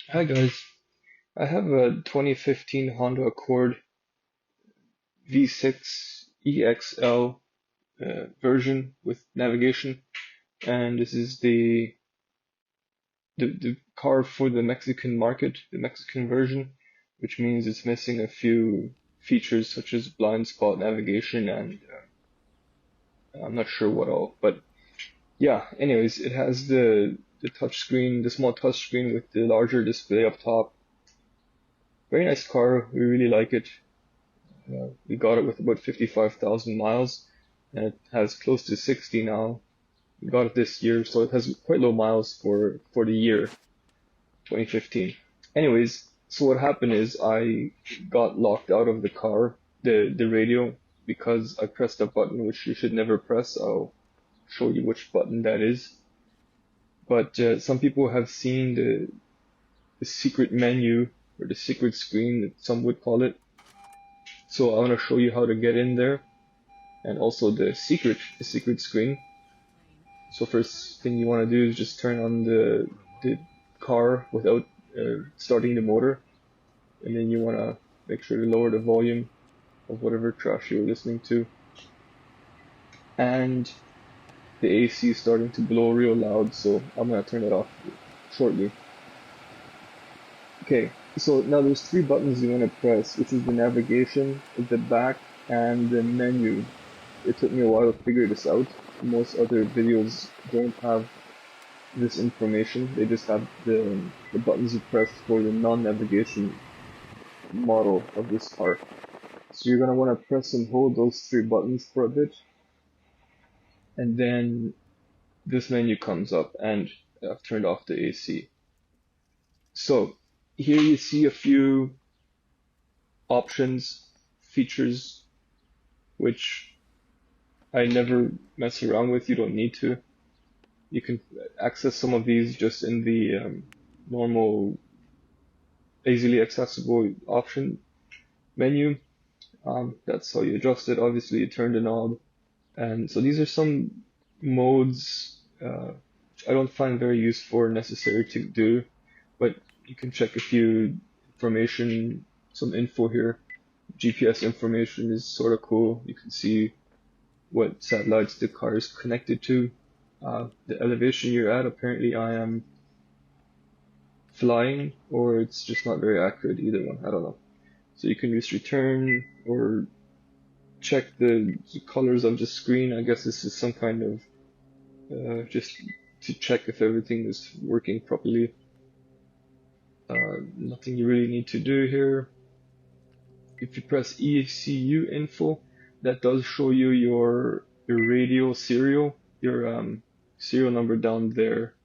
Hi guys, I have a 2015 Honda Accord V6 EXL version with navigation, and this is the car for the Mexican market, the Mexican version, which means it's missing a few features such as blind spot navigation and I'm not sure what all, but yeah. Anyways, it has the touch screen, the small touch screen with the larger display up top. Very nice car. We really like it. We got it with about 55,000 miles, and it has close to 60 now. We got it this year, so it has quite low miles for the year 2015. Anyways, so what happened is I got locked out of the car, the radio, because I pressed a button which you should never press. I'll show you which button that is. But some people have seen the secret menu or the secret screen, that some would call it. So I want to show you how to get in there and also the secret screen. So first thing you want to do is just turn on the car without starting the motor, and then you want to make sure to lower the volume of whatever trash you're listening to. And the AC is starting to blow real loud, so I'm gonna turn it off shortly. Okay, so now there's three buttons you want to press, which is the navigation, the back, and the menu. It took me a while to figure this out. Most other videos don't have this information. They just have the buttons you press for the non-navigation model of this car. So you're gonna want to press and hold those three buttons for a bit, and then this menu comes up, and I've turned off the AC. So here you see a few options, features, which I never mess around with. You don't need to. You can access some of these just in the normal, easily accessible option menu. That's how you adjust it. Obviously, you turn the knob. And so these are some modes which I don't find very useful or necessary to do, but you can check a few information, some info here. GPS information is sort of cool. You can see what satellites the car is connected to, the elevation you're at. Apparently, I am flying, or it's just not very accurate, either one. I don't know. So you can just return or check the colors of the screen. I guess this is some kind of just to check if everything is working properly. Nothing you really need to do here. If you press ECU info, that does show you your radio serial, your serial number down there.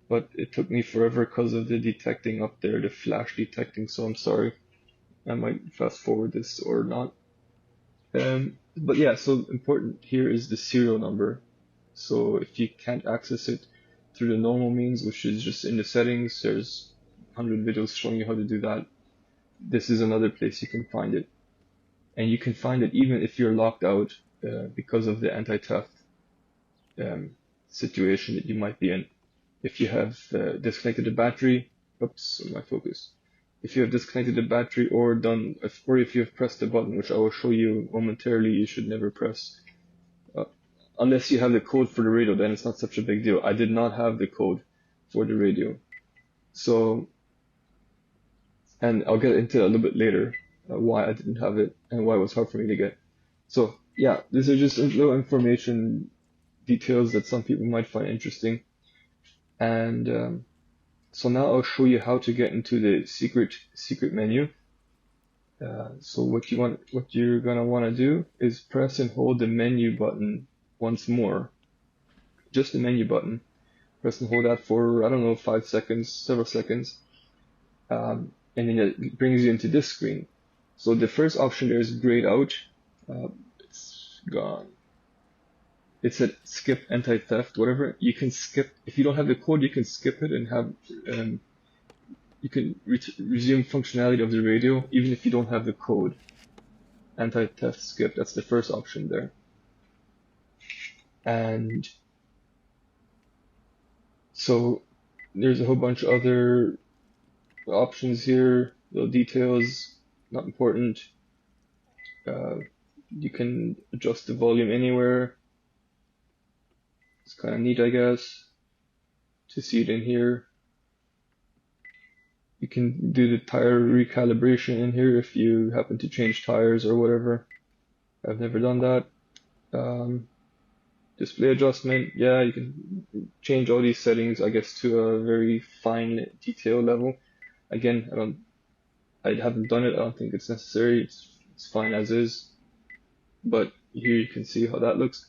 But it took me forever because of the detecting up there, the flash detecting. So I'm sorry. I might fast forward this or not. But yeah, so important here is the serial number. So if you can't access it through the normal means, which is just in the settings, there's 100 videos showing you how to do that. This is another place you can find it. And you can find it even if you're locked out because of the anti-theft um, situation that you might be in. If you have disconnected the battery, oops, my focus. If you have disconnected the battery or or if you have pressed the button, which I will show you momentarily, you should never press. Uh, Unless you have the code for the radio, then it's not such a big deal. I did not have the code for the radio. So, and I'll get into a little bit later why I didn't have it and why it was hard for me to get. So, yeah, these are just little information details that some people might find interesting. And so now I'll show you how to get into the secret menu. So what you're gonna want to do is press and hold the menu button once more, just the menu button. Press and hold that for, I don't know, 5 seconds, several seconds, and then it brings you into this screen. So the first option there is grayed out. It's gone. It said skip anti-theft, whatever. You can skip, if you don't have the code, you can skip it and have, you can resume functionality of the radio, even if you don't have the code. Anti-theft skip, that's the first option there. And so there's a whole bunch of other The options here, little details, not important. You can adjust the volume anywhere. It's kind of neat, I guess, to see it in here. You can do the tire recalibration in here if you happen to change tires or whatever. I've never done that. Display adjustment, yeah, you can change all these settings, I guess, to a very fine detail level. Again, I haven't done it. I don't think it's necessary. It's fine as is. But here you can see how that looks.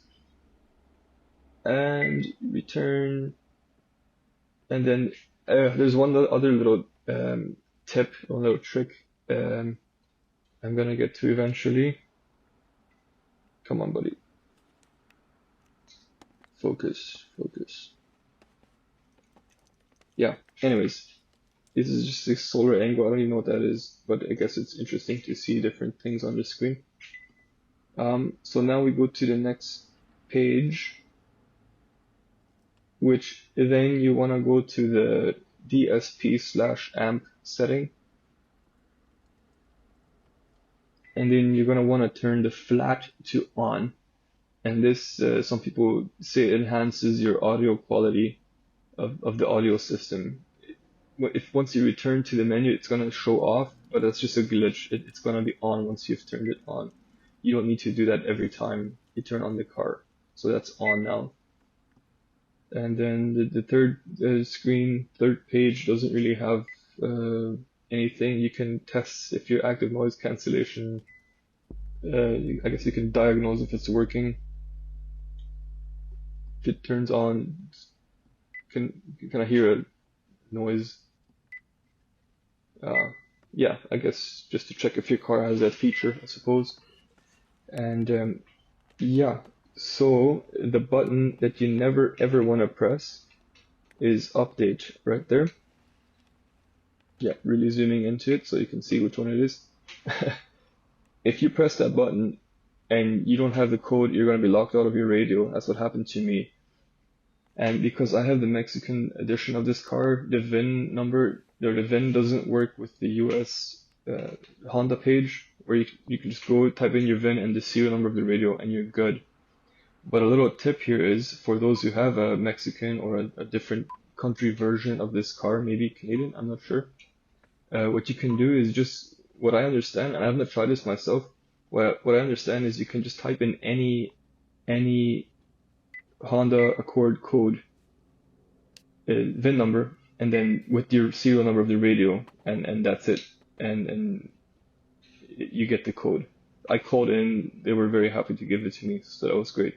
And return. And then there's one other little tip, one little trick I'm gonna get to eventually. Come on, buddy. Focus, focus. Yeah, anyways, this is just a solar angle. I don't even know what that is, but I guess it's interesting to see different things on the screen. So now we go to the next page, which then you want to go to the DSP/amp setting. And then you're going to want to turn the flat to on. And this, some people say, enhances your audio quality of the audio system. If once you return to the menu, it's going to show off, but that's just a glitch. It's going to be on once you've turned it on. You don't need to do that every time you turn on the car. So that's on now. And then the third screen, third page doesn't really have anything. You can test if your active noise cancellation, I guess you can diagnose if it's working. If it turns on, can I hear a noise? Yeah, I guess just to check if your car has that feature, I suppose. And yeah, so the button that you never ever want to press is update right there. Yeah, really zooming into it so you can see which one it is. If you press that button and you don't have the code, you're going to be locked out of your radio. That's what happened to me. And because I have the Mexican edition of this car, the VIN number, the VIN doesn't work with the US Honda page, where you can just go type in your VIN and the serial number of the radio and you're good. But a little tip here is for those who have a Mexican or a different country version of this car, maybe Canadian, I'm not sure. What you can do is just, what I understand, and I haven't tried this myself, what I understand is you can just type in any Honda Accord code, VIN number, and then with your serial number of the radio, and that's it, and you get the code. I called in, they were very happy to give it to me, so that was great.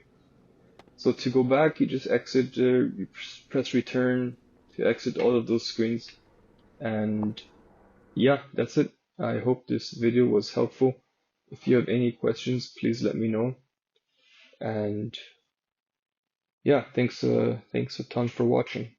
So to go back, you just exit, you press return to exit all of those screens, and yeah, that's it. I hope this video was helpful. If you have any questions, please let me know. And yeah, thanks a ton for watching.